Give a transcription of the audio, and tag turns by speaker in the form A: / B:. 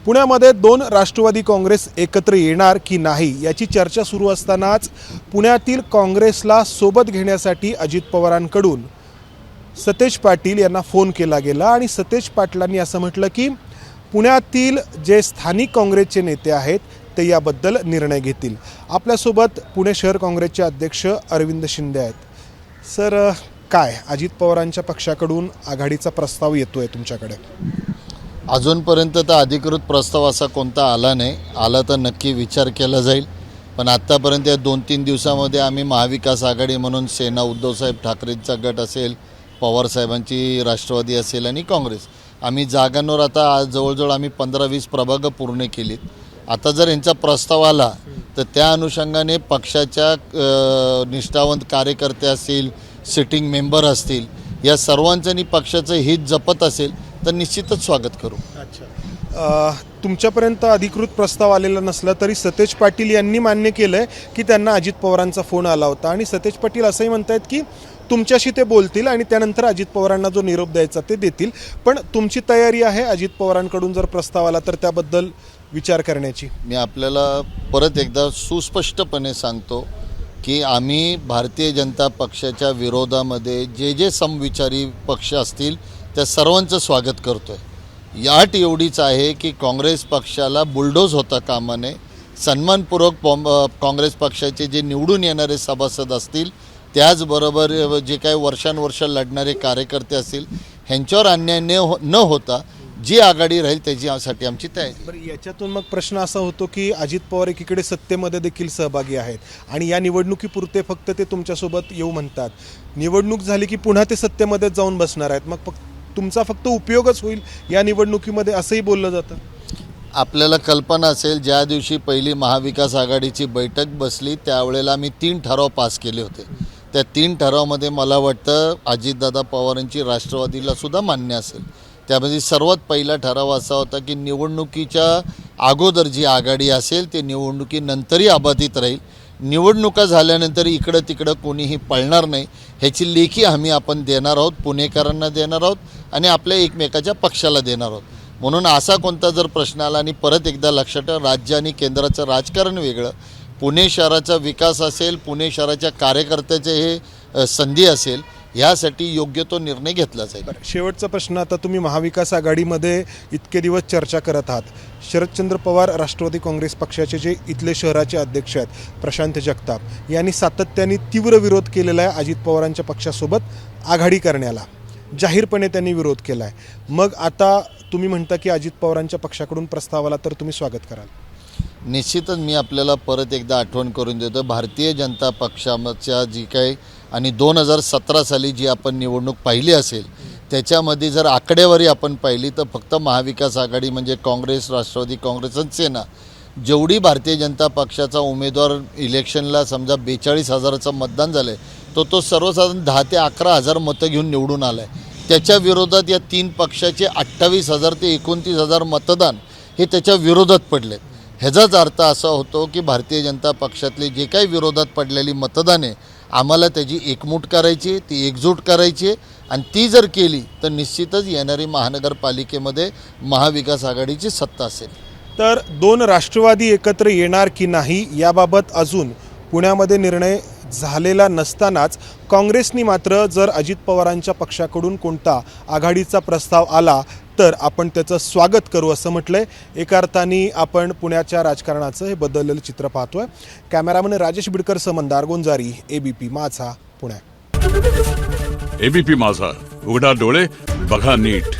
A: पुण्यामध्ये दोन राष्ट्रवादी काँग्रेस एकत्र येणार की नाही याची चर्चा सुरू असतानाच पुण्यातील काँग्रेसला सोबत घेण्यासाठी अजित पवारांकडून सतेज पाटील यांना फोन केला गेला आणि सतेज पाटलांनी असं म्हटलं की पुण्यातील जे स्थानिक काँग्रेसचे नेते आहेत ते याबद्दल निर्णय घेतील। आपल्यासोबत पुणे शहर काँग्रेसचे अध्यक्ष अरविंद शिंदे आहेत। सर, काय अजित पवारांच्या पक्षाकडून आघाडीचा प्रस्ताव येतोय तुमच्याकडे?
B: अजूनपर्यंत तर अधिकृत प्रस्ताव असा कोणता आला नाही। आला तर नक्की विचार केला जाईल, पण आत्तापर्यंत या 2-3 दिवसामध्ये आम्ही महाविकास आघाडी म्हणून सेना उद्धवसाहेब ठाकरेंचा गट असेल, पवारसाहेबांची राष्ट्रवादी असेल आणि काँग्रेस, आम्ही जागांवर आता जवळजवळ आम्ही 15-20 प्रभाग पूर्ण केलीत। आता जर यांचा प्रस्ताव आला तर त्या अनुषंगाने पक्षाच्या निष्ठावंत कार्यकर्ते असतील, सिटिंग मेंबर असतील, या सर्वांचं पक्षाचं हित जपत असेल तर निश्चितच स्वागत करू।
A: अच्छा, तुमच्यापर्यंत अधिकृत प्रस्ताव आलेला नसला तरी सतेज पाटील यांनी मान्य केलंय की त्यांना अजित पवारांचा फोन आला होता आणि सतेज पाटील असंही म्हणतायत की तुमच्याशी ते बोलतील आणि त्यानंतर अजित पवारांना जो निरोप द्यायचा ते देतील। पण तुमची तयारी आहे अजित पवारांकडून जर प्रस्ताव आला तर त्याबद्दल विचार करण्याची?
B: मी आपल्याला परत एकदा सुस्पष्टपणे सांगतो की आम्ही भारतीय जनता पक्षाच्या विरोधामध्ये जे समविचारी पक्ष असतील त्या सर्वांचं स्वागत करतोय। याट एवढीच आहे की काँग्रेस पक्षाला बुलडोज होता कामा नये। सन्मानपूर्वक काँग्रेस पक्षाचे जे निवडून येणारे सभासद असतील, त्याचबरोबर जे काही वर्षानुवर्ष लढणारे कार्यकर्ते असतील, ह्यांच्यावर अन्याय न होता जी आघाडी राहील त्याच्यासाठी आमची तयारी।
A: बरं, याच्यातून मग प्रश्न असा होतो की अजित पवार एकीकडे सत्तेमध्ये देखील सहभागी आहेत आणि या निवडणुकीपुरते फक्त ते तुमच्यासोबत येऊ म्हणतात। निवडणूक झाली की पुन्हा ते सत्तेमध्ये जाऊन बसणार आहेत, मग तुमचा फक्त उपयोगच होईल या निवडणुकीमध्ये असंही बोललं जातं।
B: आपल्याला कल्पना असेल, ज्या दिवशी पहिली महाविकास आघाडीची बैठक बसली त्यावेळेला आम्ही 3 ठराव पास केले होते। त्या 3 ठरावामध्ये मला वाटतं अजितदादा पवारांची राष्ट्रवादीला सुद्धा मान्य असेल। त्यामध्ये सर्वात पहिला ठराव असा होता की निवडणुकीच्या अगोदर जी आघाडी असेल ते निवडणुकीनंतरही अबाधित राहील। निवडणुका झाल्यानंतर इकडं तिकडं कोणीही पळणार नाही, ह्याची लेखी आपण देणार आहोत, पुणेकरांना देणार आहोत आणि आपल्या एकमेकाच्या पक्षाला देणार आहोत। म्हणून असा कोणता जर प्रश्न आला, आणि परत एकदा लक्षात ठेवा, राज्य आणि केंद्राचं राजकारण वेगळं, पुणे शहराचा विकास असेल, पुणे शहराच्या कार्यकर्त्याचे हे संधी असेल, यासाठी योग्य तो निर्णय घेतला जाईल।
A: शेवटचा प्रश्न, आता तुम्ही महाविकास आघाडीमध्ये इतके दिवस चर्चा करत आहात, शरदचंद्र पवार राष्ट्रवादी काँग्रेस पक्षाचे जे इथले शहराचे अध्यक्ष आहेत प्रशांत जगताप यांनी सातत्याने तीव्र विरोध केलेला आहे अजित पवारांच्या पक्षासोबत आघाडी करण्याला, जाहीरपणे त्यांनी विरोध केला आहे। मग आता तुम्ही म्हणता की अजित पवारांच्या पक्षाकडून प्रस्ताव आला तर तुम्ही स्वागत कराल?
B: निश्चितच मी आपल्याला परत एकदा आठवण करून देतो, भारतीय जनता पक्षाच्या जी काही आणि 2017 साली जी आपण निवडणूक पाहिली असेल त्याच्यामध्ये जर आकडेवारी आपण पाहिली तर फक्त महाविकास आघाडी म्हणजे काँग्रेस, राष्ट्रवादी काँग्रेस आणि सेना, जेवढी भारतीय जनता पक्षाचा उमेदवार इलेक्शनला समजा 42,000चं मतदान झालं आहे, तो सर्वसाधारण 10,000 ते 11,000 मतं घेऊन निवडून आला आहे। त्याच्या विरोधात या 3 पक्षाचे 28,000 ते 29,000 मतदान हे त्याच्या विरोधात पडले। ह्याचाच अर्थ असा होतो की भारतीय जनता पक्षातले जे काही विरोधात पडलेली मतदाने आम्हाला त्याची एकमूट करायची, ती एकजूट करायची, आणि ती जर केली तर निश्चितच येणारी महानगरपालिकेमध्ये महाविकास आघाडीची सत्ता असेल।
A: तर 2 राष्ट्रवादी एकत्र येणार की नाही याबाबत अजून पुण्यामध्ये निर्णय झालेला नसतानाच काँग्रेसनी मात्र जर अजित पवारांच्या पक्षाकडून कोणता आघाडीचा प्रस्ताव आला तर आपण त्याचं स्वागत करू असं म्हटलंय। एका अर्थाने आपण पुण्याच्या राजकारणाचं हे बदललेलं चित्र पाहतोय। कॅमेरामन राजेश बिडकरसह मंदार गोंजारी, एबीपी माझा, पुणे।
C: एबीपी माझा, उघडा डोळे बघा नीट।